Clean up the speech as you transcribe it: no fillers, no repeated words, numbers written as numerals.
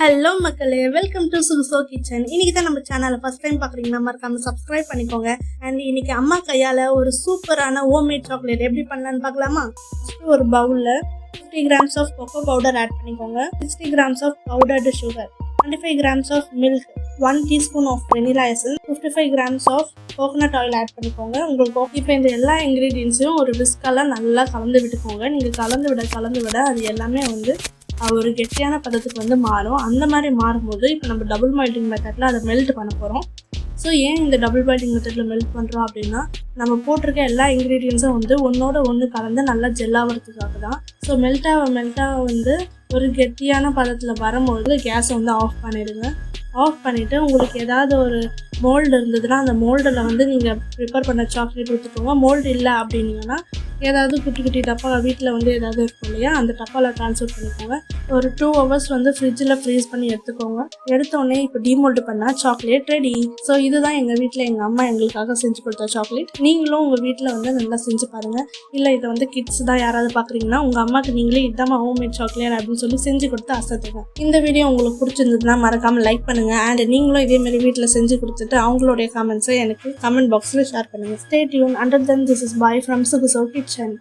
Hello மக்களே, welcome to சுகுசோ kitchen. இன்னைக்கு தான் நம்ம சேனலை ஃபர்ஸ்ட் டைம் பார்க்குறீங்கன்னா மறக்காம சப்ஸ்கிரைப் பண்ணிக்கோங்க. அண்ட் இன்னைக்கு அம்மா கையால் ஒரு சூப்பரான ஹோம்மேட் சாக்லேட் எப்படி பண்ணலான்னு பார்க்கலாமா? ஃபஸ்ட்டு ஒரு பவுலில் 50 grams of cocoa powder add பண்ணிக்கோங்க, 60 grams of powdered sugar, 25 grams of milk, 1 teaspoon of vanilla essence, 55 grams of coconut oil add பண்ணிக்கோங்க. உங்களுக்கு இப்போ இந்த எல்லா இன்க்ரீடியன்ஸையும் ஒரு விஸ்கால நல்லா கலந்து விட்டுக்கோங்க. நீங்கள் கலந்து விட அது எல்லாமே ஒரு கெட்டியான பதத்துக்கு மாறும். அந்த மாதிரி மாறும்போது இப்போ நம்ம டபுள் பாயிலிங் மெத்தடில் அதை மெல்ட் பண்ண போகிறோம். ஸோ ஏன் இந்த டபுள் பாயிலிங் மெத்தடில் மெல்ட் பண்ணுறோம் அப்படின்னா, நம்ம போட்டிருக்க எல்லா இன்க்ரீடியன்ஸும் ஒன்றோட ஒன்று கலந்து நல்லா ஜெல்லாகிறதுக்காக தான். ஸோ மெல்ட்டாக ஒரு கெட்டியான பதத்தில் வரும்போது கேஸை ஆஃப் பண்ணிவிடுங்க. ஆஃப் பண்ணிவிட்டு உங்களுக்கு ஏதாவது ஒரு மோல்டு இருந்ததுன்னா அந்த மோல்டில் நீங்கள் ப்ரிப்பேர் பண்ண சாக்லேட் ஊற்றிக்கோங்க. மோல்டு இல்லை அப்படின்னீங்கன்னா ஏதாவது குட்டி குட்டி டப்பா வீட்டில் ஏதாவது இருக்கும் இல்லையா, அந்த டப்பாவில் ட்ரான்ஸ்ஃபர் பண்ணிக்கோங்க. ஒரு 2 hours ஃப்ரிட்ஜில் ஃப்ரீஸ் பண்ணி எடுத்துக்கோங்க. எடுத்தோடனே இப்போ டீமோல்டு பண்ணால் சாக்லேட் ரெடி. ஸோ இதுதான் எங்கள் வீட்டில் எங்கள் அம்மா எங்களுக்காக செஞ்சு கொடுத்த சாக்லேட். நீங்களும் உங்கள் வீட்டில் நல்லா செஞ்சு பாருங்கள். இல்லை இதை கிட்ஸ் தான் யாராவது பார்க்குறீங்கன்னா உங்கள் அம்மாவுக்கு நீங்களே இதாம்மா ஹோம்மேட் சாக்லேட் அப்படின்னு சொல்லி செஞ்சு கொடுத்து அசத்துங்க. இந்த வீடியோ உங்களுக்கு பிடிச்சிருந்ததுன்னா மறக்காமல் லைக் பண்ணுங்கள். அண்ட் நீங்களும் இதேமாரி வீட்டில் செஞ்சு கொடுத்துட்டு அவங்களுடைய கமெண்ட்ஸை எனக்கு கமெண்ட் பாக்ஸில் ஷேர் பண்ணுங்கள். Stay tune. Until then, this is bye from Suguso Kitchen.